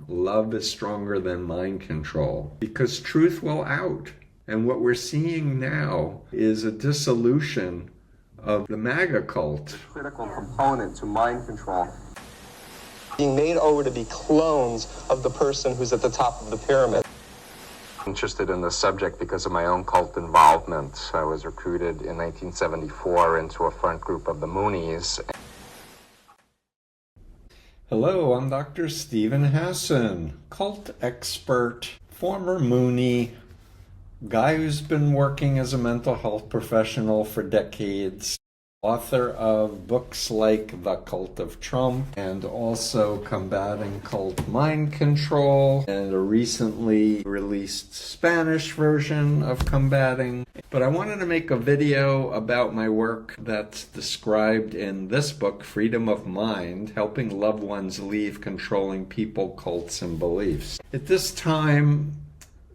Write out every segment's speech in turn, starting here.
love is stronger than mind control, because truth will out. And what we're seeing now is a dissolution of the MAGA cult. Critical component to mind control. Being made over to be clones of the person who's at the top of the pyramid. Interested in the subject because of my own cult involvement. I was recruited in 1974 into a front group of the Moonies. Hello, I'm Dr. Stephen Hassan, cult expert, former Moonie, guy who's been working as a mental health professional for decades, author of books like The Cult of Trump and also Combating Cult Mind Control, and a recently released Spanish version of Combating. But I wanted to make a video about my work that's described in this book, Freedom of Mind, Helping Loved Ones Leave Controlling People, Cults, and Beliefs. At this time,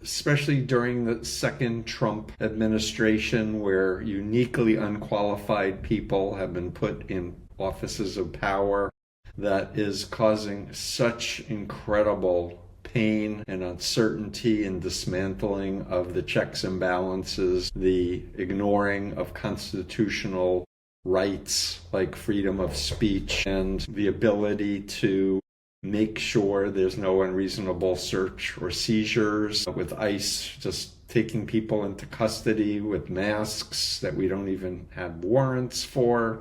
especially during the second Trump administration, where uniquely unqualified people have been put in offices of power, that is causing such incredible pain and uncertainty and dismantling of the checks and balances, the ignoring of constitutional rights like freedom of speech and the ability to make sure there's no unreasonable search or seizures, with ICE just taking people into custody with masks that we don't even have warrants for.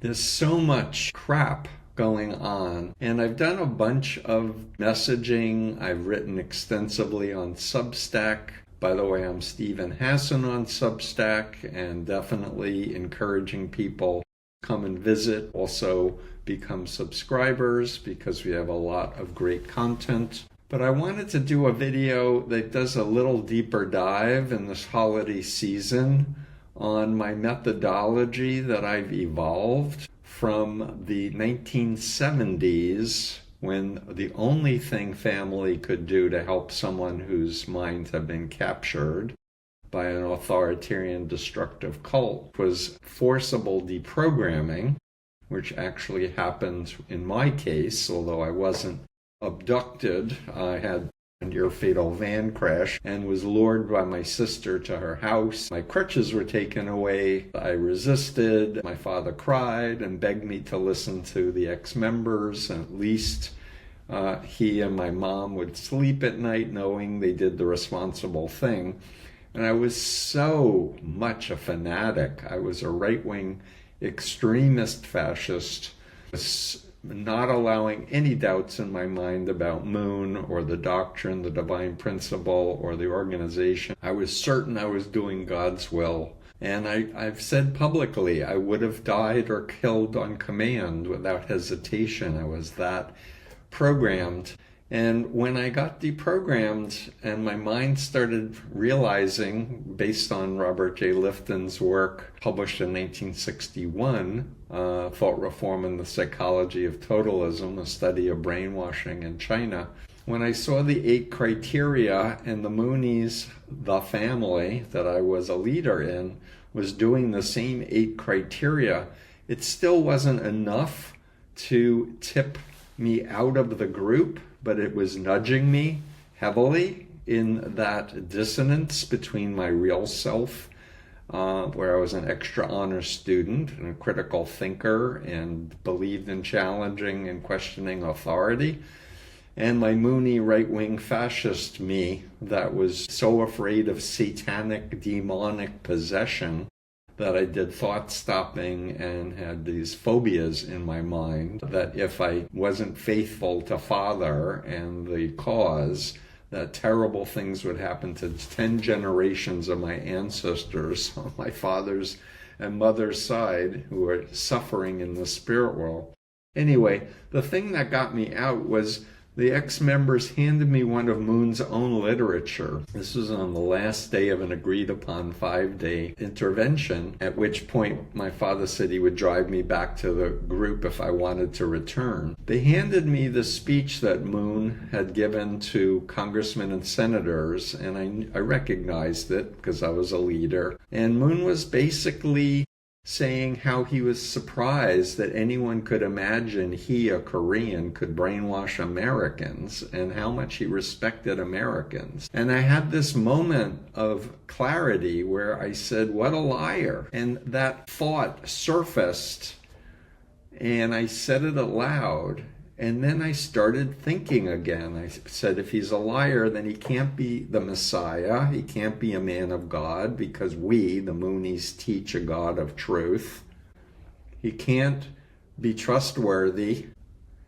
There's so much crap going on, and I've done a bunch of messaging. I've written extensively on Substack. By the way, I'm Stephen Hassan on Substack, and definitely encouraging people come and visit. Also become subscribers, because we have a lot of great content. But I wanted to do a video that does a little deeper dive in this holiday season on my methodology that I've evolved from the 1970s, when the only thing family could do to help someone whose minds have been captured by an authoritarian, destructive cult was forcible deprogramming, which actually happened in my case, although I wasn't abducted. I had a near-fatal van crash and was lured by my sister to her house. My crutches were taken away. I resisted. My father cried and begged me to listen to the ex-members. At least he and my mom would sleep at night knowing they did the responsible thing. And I was so much a fanatic. I was a right-wing extremist fascist, not allowing any doubts in my mind about Moon or the doctrine, the divine principle, or the organization. I was certain I was doing God's will. And I've said publicly, I would have died or killed on command without hesitation. I was that programmed. And when I got deprogrammed and my mind started realizing, based on Robert J. Lifton's work published in 1961, Thought Reform and the Psychology of Totalism, a study of brainwashing in China, when I saw the 8 criteria and the Moonies, the family that I was a leader in, was doing the same 8 criteria, it still wasn't enough to tip me out of the group, but it was nudging me heavily in that dissonance between my real self, where I was an extra honor student and a critical thinker and believed in challenging and questioning authority, and my Moonie right-wing fascist me that was so afraid of satanic, demonic possession that I did thought stopping and had these phobias in my mind that if I wasn't faithful to Father and the cause, that terrible things would happen to 10 generations of my ancestors on my father's and mother's side who were suffering in the spirit world. Anyway, the thing that got me out was the ex-members handed me one of Moon's own literature. This was on the last day of an agreed-upon 5-day intervention, at which point my father said he would drive me back to the group if I wanted to return. They handed me the speech that Moon had given to congressmen and senators, and I recognized it because I was a leader. And Moon was basically saying how he was surprised that anyone could imagine he, a Korean, could brainwash Americans, and how much he respected Americans. And I had this moment of clarity where I said, what a liar. And that thought surfaced, and I said it aloud. And then I started thinking again. I said, if he's a liar, then he can't be the Messiah. He can't be a man of God, because we, the Moonies, teach a God of truth. He can't be trustworthy.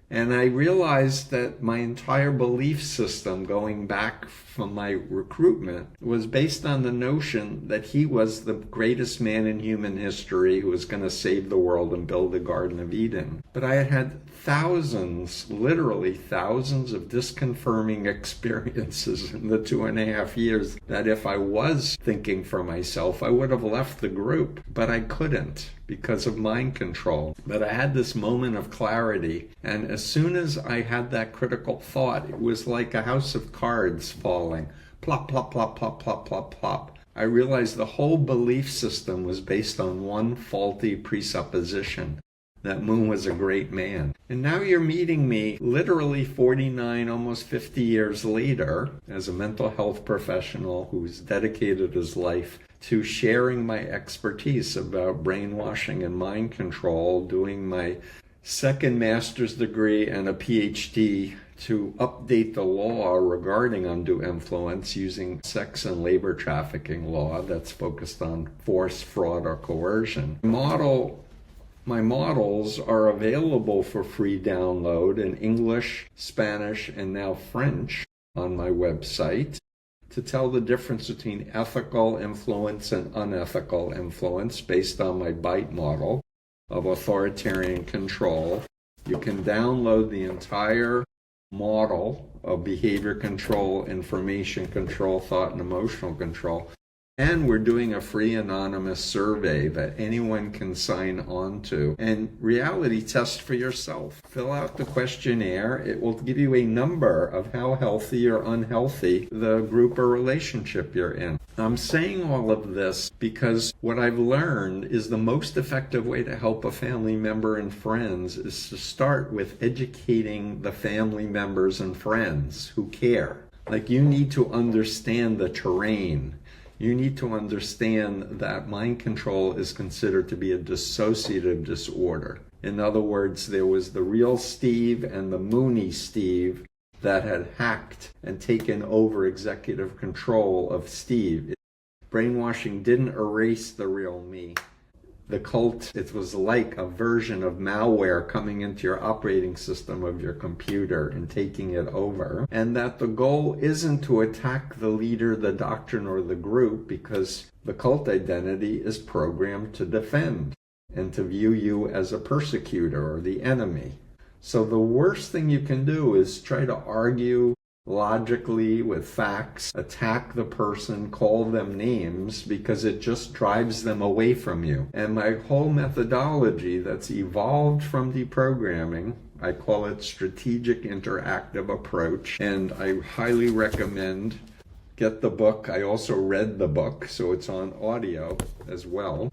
And I realized that my entire belief system, going back from my recruitment, was based on the notion that he was the greatest man in human history who was going to save the world and build the Garden of Eden. But I had had thousands, literally thousands of disconfirming experiences in the 2.5 years that if I was thinking for myself, I would have left the group. But I couldn't, because of mind control. But I had this moment of clarity, and as soon as I had that critical thought, it was like a house of cards falling. Plop, plop, plop, plop, plop, plop, plop. I realized the whole belief system was based on one faulty presupposition, that Moon was a great man. And now you're meeting me literally 49, almost 50 years later as a mental health professional who's dedicated his life to sharing my expertise about brainwashing and mind control, doing my second master's degree and a PhD to update the law regarding undue influence using sex and labor trafficking law that's focused on force, fraud, or coercion. My models are available for free download in English, Spanish, and now French on my website to tell the difference between ethical influence and unethical influence based on my BITE model of authoritarian control. You can download the entire model of behavior control, information control, thought and emotional control. And we're doing a free anonymous survey that anyone can sign on to and reality test for yourself. Fill out the questionnaire. It will give you a number of how healthy or unhealthy the group or relationship you're in. I'm saying all of this because what I've learned is the most effective way to help a family member and friends is to start with educating the family members and friends who care. Like, you need to understand the terrain. You need to understand that mind control is considered to be a dissociative disorder. In other words, there was the real Steve and the Moonie Steve that had hacked and taken over executive control of Steve. Brainwashing didn't erase the real me. The cult, it was like a version of malware coming into your operating system of your computer and taking it over. And that the goal isn't to attack the leader, the doctrine, or the group, because the cult identity is programmed to defend and to view you as a persecutor or the enemy. So the worst thing you can do is try to argue logically with facts, attack the person, call them names, because it just drives them away from you. And my whole methodology that's evolved from deprogramming, I call it strategic interactive approach, and I highly recommend get the book. I also read the book, so it's on audio as well.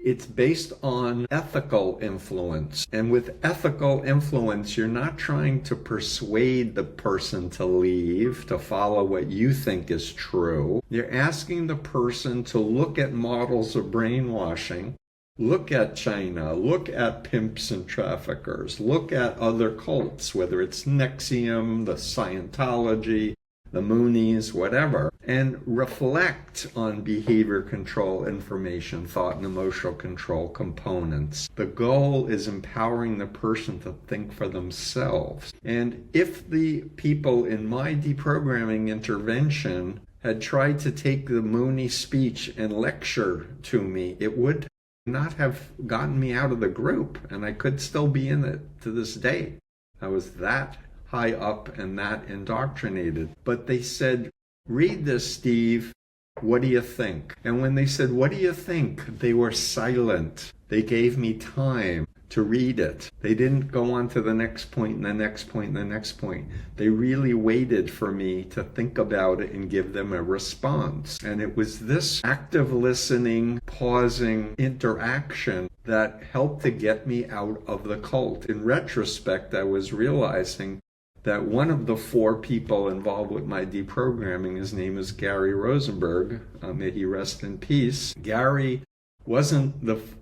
It's based on ethical influence. And with ethical influence, you're not trying to persuade the person to leave, to follow what you think is true. You're asking the person to look at models of brainwashing, look at China, look at pimps and traffickers, look at other cults, whether it's Nexium, the Scientology, the Moonies, whatever, and reflect on behavior control, information, thought, and emotional control components. The goal is empowering the person to think for themselves. And if the people in my deprogramming intervention had tried to take the Moonie speech and lecture to me, it would not have gotten me out of the group, and I could still be in it to this day. I was that high up and that indoctrinated. But they said, read this, Steve. What do you think? And when they said, what do you think? They were silent. They gave me time. to read it. They didn't go on to the next point and the next point and the next point. They really waited for me to think about it and give them a response. And it was this active listening, pausing interaction that helped to get me out of the cult. In retrospect, I was realizing that one of the 4 people involved with my deprogramming, his name is Gary Rosenberg, may he rest in peace. Gary wasn't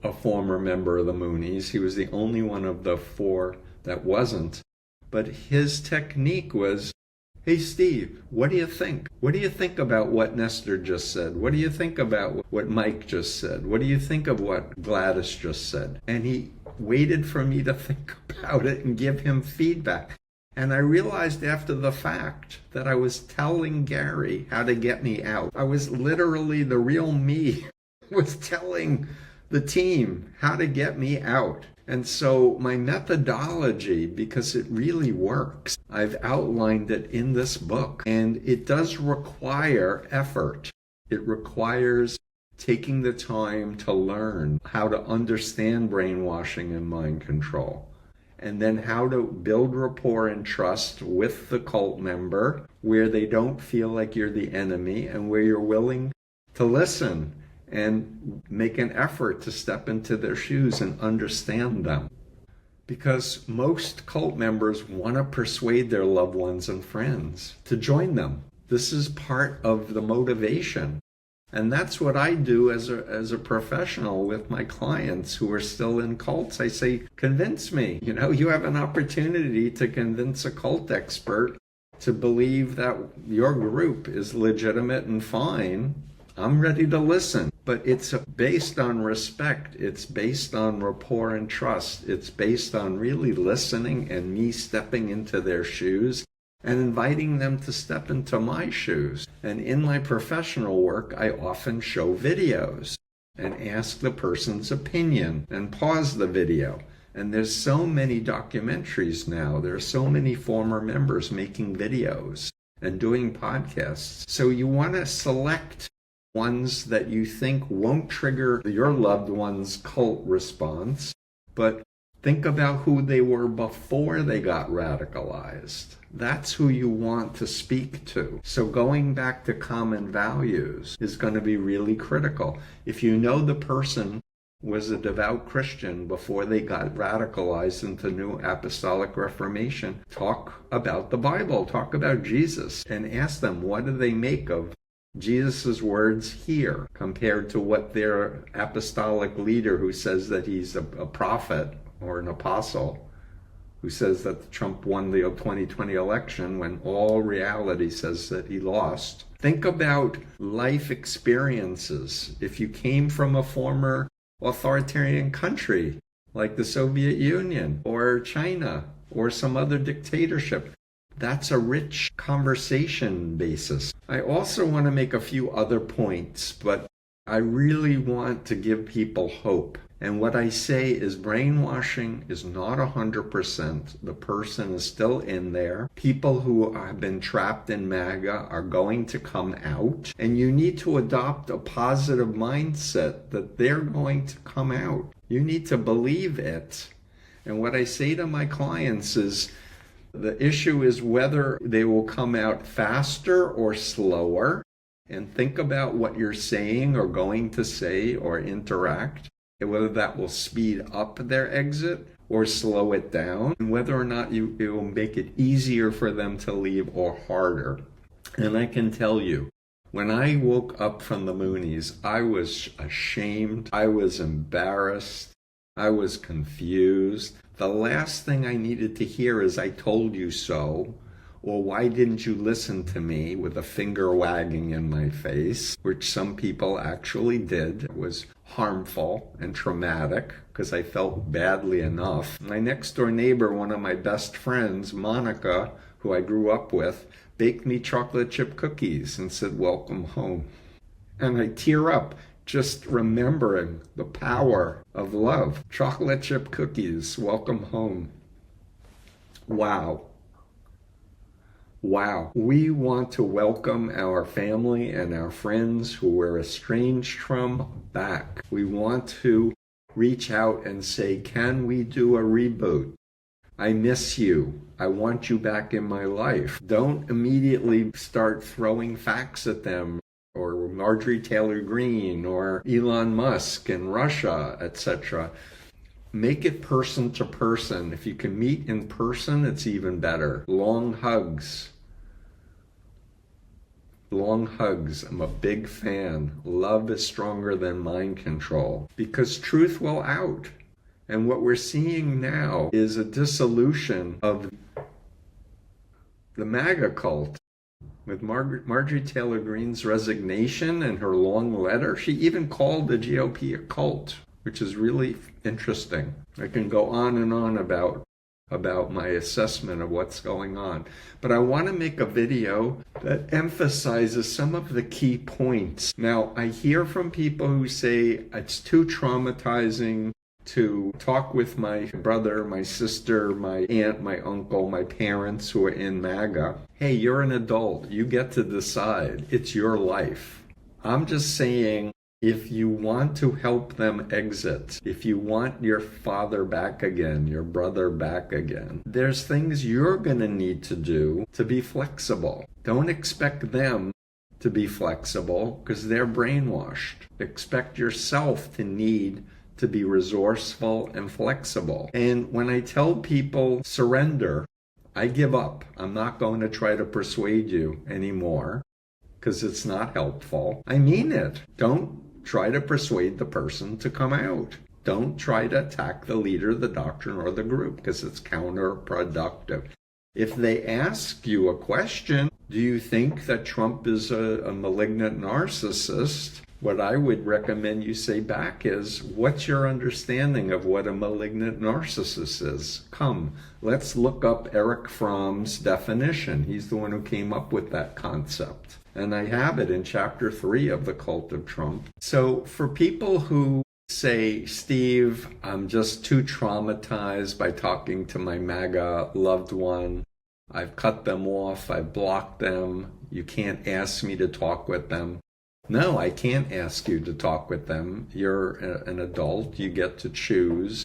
a former member of the Moonies. He was the only one of the 4 that wasn't. But his technique was, hey, Steve, what do you think? What do you think about what Nestor just said? What do you think about what Mike just said? What do you think of what Gladys just said? And he waited for me to think about it and give him feedback. And I realized after the fact that I was telling Gary how to get me out. I was literally, the real me was telling the team how to get me out. And so my methodology, because it really works, I've outlined it in this book. And it does require effort. It requires taking the time to learn how to understand brainwashing and mind control. And then how to build rapport and trust with the cult member where they don't feel like you're the enemy and where you're willing to listen and make an effort to step into their shoes and understand them. Because most cult members want to persuade their loved ones and friends to join them. This is part of the motivation. And that's what I do as a professional with my clients who are still in cults. I say, convince me. You have an opportunity to convince a cult expert to believe that your group is legitimate and fine. I'm ready to listen. But it's based on respect. It's based on rapport and trust. It's based on really listening and me stepping into their shoes and inviting them to step into my shoes. And in my professional work, I often show videos and ask the person's opinion and pause the video. And there's so many documentaries now. There are so many former members making videos and doing podcasts. So you want to select ones that you think won't trigger your loved one's cult response, but think about who they were before they got radicalized. That's who you want to speak to. So going back to common values is going to be really critical. If you know the person was a devout Christian before they got radicalized into New Apostolic Reformation, talk about the Bible, talk about Jesus, and ask them, what do they make of Jesus' words here compared to what their apostolic leader who says that he's a prophet or an apostle, who says that Trump won the 2020 election when all reality says that he lost. Think about life experiences. If you came from a former authoritarian country like the Soviet Union or China or some other dictatorship, that's a rich conversation basis. I also want to make a few other points, but I really want to give people hope. And what I say is brainwashing is not 100%. The person is still in there. People who have been trapped in MAGA are going to come out. And you need to adopt a positive mindset that they're going to come out. You need to believe it. And what I say to my clients is, the issue is whether they will come out faster or slower. And think about what you're saying or going to say or interact, and whether that will speed up their exit or slow it down, and whether or not it will make it easier for them to leave or harder. And I can tell you, when I woke up from the Moonies, I was ashamed, I was embarrassed, I was confused. The last thing I needed to hear is, I told you so, or why didn't you listen to me, with a finger wagging in my face, which some people actually did. It was harmful and traumatic because I felt badly enough. My next door neighbor, one of my best friends, Monica, who I grew up with, baked me chocolate chip cookies and said, welcome home. And I tear up just remembering the power of love. Chocolate chip cookies, welcome home. Wow. Wow. We want to welcome our family and our friends who were estranged from back. We want to reach out and say, can we do a reboot? I miss you. I want you back in my life. Don't immediately start throwing facts at them, or Marjorie Taylor Greene, or Elon Musk and Russia, etc. Make it person to person. If you can meet in person, it's even better. Long hugs. Long hugs. I'm a big fan. Love is stronger than mind control, because truth will out. And what we're seeing now is a dissolution of the MAGA cult. With Marjorie Taylor Greene's resignation and her long letter, she even called the GOP a cult, which is really interesting. I can go on and on about my assessment of what's going on. But I want to make a video that emphasizes some of the key points. Now, I hear from people who say it's too traumatizing to talk with my brother, my sister, my aunt, my uncle, my parents who are in MAGA. Hey, you're an adult. You get to decide. It's your life. I'm just saying, if you want to help them exit, if you want your father back again, your brother back again, there's things you're going to need to do to be flexible. Don't expect them to be flexible because they're brainwashed. Expect yourself to need to be resourceful and flexible. And when I tell people surrender, I give up. I'm not going to try to persuade you anymore because it's not helpful. I mean it. Don't try to persuade the person to come out. Don't try to attack the leader, the doctrine, or the group because it's counterproductive. If they ask you a question, do you think that Trump is a malignant narcissist? What I would recommend you say back is, what's your understanding of what a malignant narcissist is? Come, let's look up Eric Fromm's definition. He's the one who came up with that concept. And I have it in chapter 3 of The Cult of Trump. So for people who say, Steve, I'm just too traumatized by talking to my MAGA loved one. I've cut them off. I've blocked them. You can't ask me to talk with them. No, I can't ask you to talk with them. You're an adult. You get to choose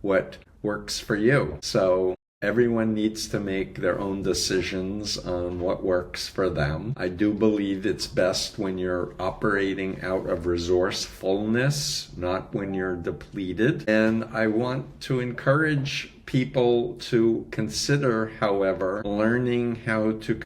what works for you. So everyone needs to make their own decisions on what works for them. I do believe it's best when you're operating out of resourcefulness, not when you're depleted. And I want to encourage people to consider, however, learning how to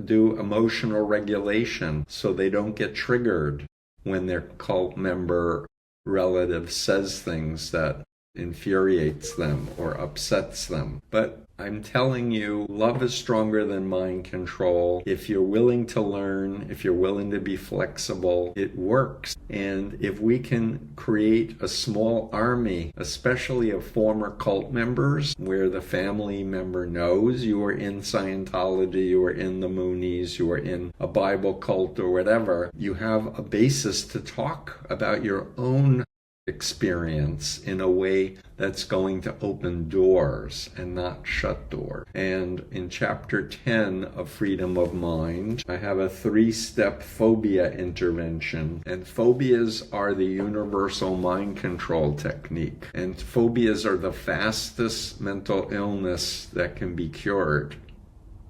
do emotional regulation so they don't get triggered when their cult member relative says things that infuriates them or upsets them. But I'm telling you, love is stronger than mind control. If you're willing to learn, if you're willing to be flexible, it works. And if we can create a small army, especially of former cult members, where the family member knows you were in Scientology, you were in the Moonies, you were in a Bible cult or whatever, you have a basis to talk about your own experience in a way that's going to open doors and not shut doors. And in chapter 10 of Freedom of Mind, I have a 3-step phobia intervention. And phobias are the universal mind control technique. And phobias are the fastest mental illness that can be cured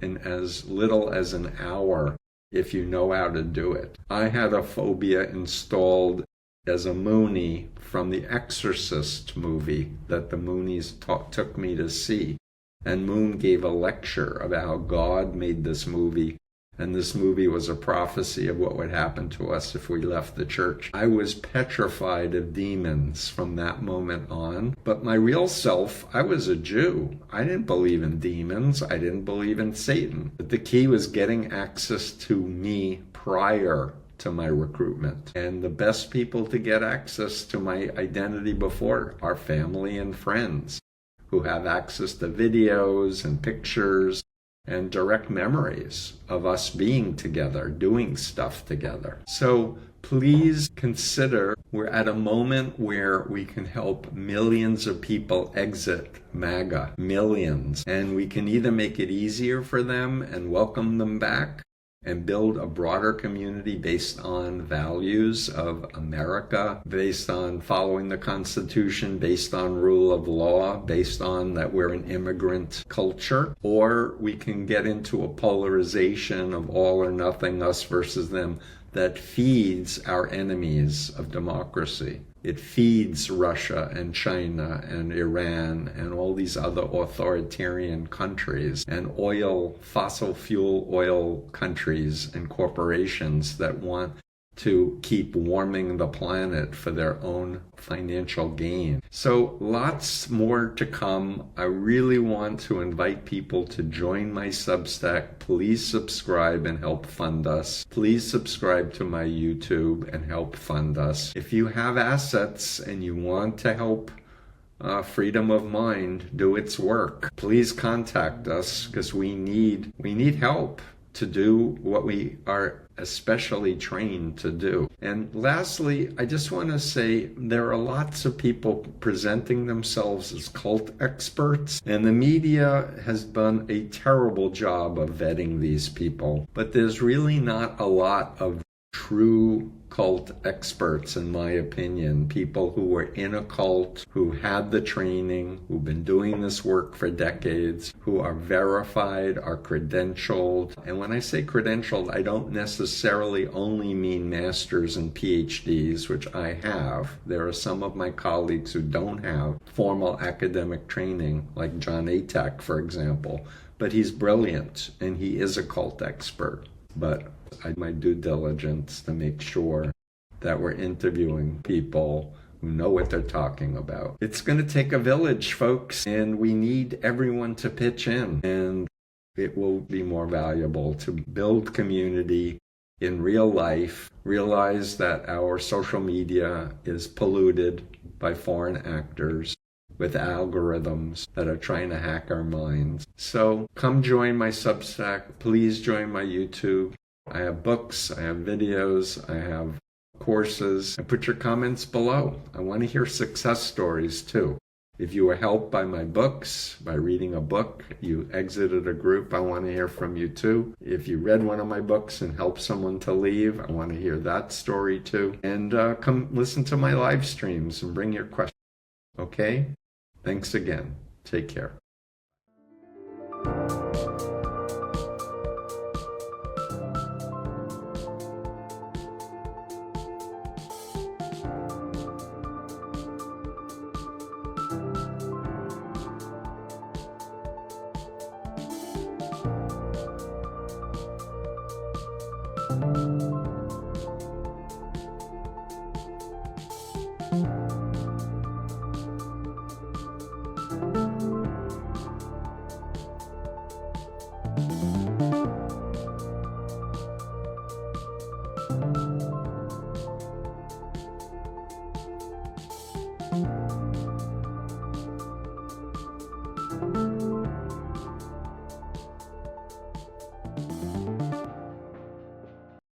in as little as an hour if you know how to do it. I had a phobia installed as a Moonie from the Exorcist movie that the Moonies took me to see. And Moon gave a lecture about how God made this movie, and this movie was a prophecy of what would happen to us if we left the church. I was petrified of demons from that moment on, but my real self, I was a Jew. I didn't believe in demons. I didn't believe in Satan. But the key was getting access to me prior to my recruitment. And the best people to get access to my identity before are family and friends who have access to videos and pictures and direct memories of us being together, doing stuff together. So please consider, we're at a moment where we can help millions of people exit MAGA, millions. And we can either make it easier for them and welcome them back, and build a broader community based on values of America, based on following the Constitution, based on rule of law, based on that we're an immigrant culture, or we can get into a polarization of all or nothing, us versus them, that feeds our enemies of democracy. It feeds Russia and China and Iran and all these other authoritarian countries and fossil fuel oil countries and corporations that want to keep warming the planet for their own financial gain. So lots more to come. I really want to invite people to join my Substack. Please subscribe and help fund us. Please subscribe to my YouTube and help fund us. If you have assets and you want to help freedom of mind do its work, please contact us, because we need help to do what we are especially trained to do. And lastly, I just want to say there are lots of people presenting themselves as cult experts, and the media has done a terrible job of vetting these people. But there's really not a lot of true cult experts, in my opinion, people who were in a cult, who had the training, who've been doing this work for decades, who are verified, are credentialed. And when I say credentialed, I don't necessarily only mean masters and PhDs, which I have. There are some of my colleagues who don't have formal academic training, like John Atack, for example, but he's brilliant and he is a cult expert. But I do my due diligence to make sure that we're interviewing people who know what they're talking about. It's going to take a village, folks, and we need everyone to pitch in, and it will be more valuable to build community in real life, realize that our social media is polluted by foreign actors with algorithms that are trying to hack our minds. So come join my Substack. Please join my YouTube. I have books, I have videos, I have courses. And put your comments below. I want to hear success stories too. If you were helped by my books, by reading a book, you exited a group, I want to hear from you too. If you read one of my books and helped someone to leave, I want to hear that story too. And come listen to my live streams and bring your questions. Okay? Thanks again. Take care.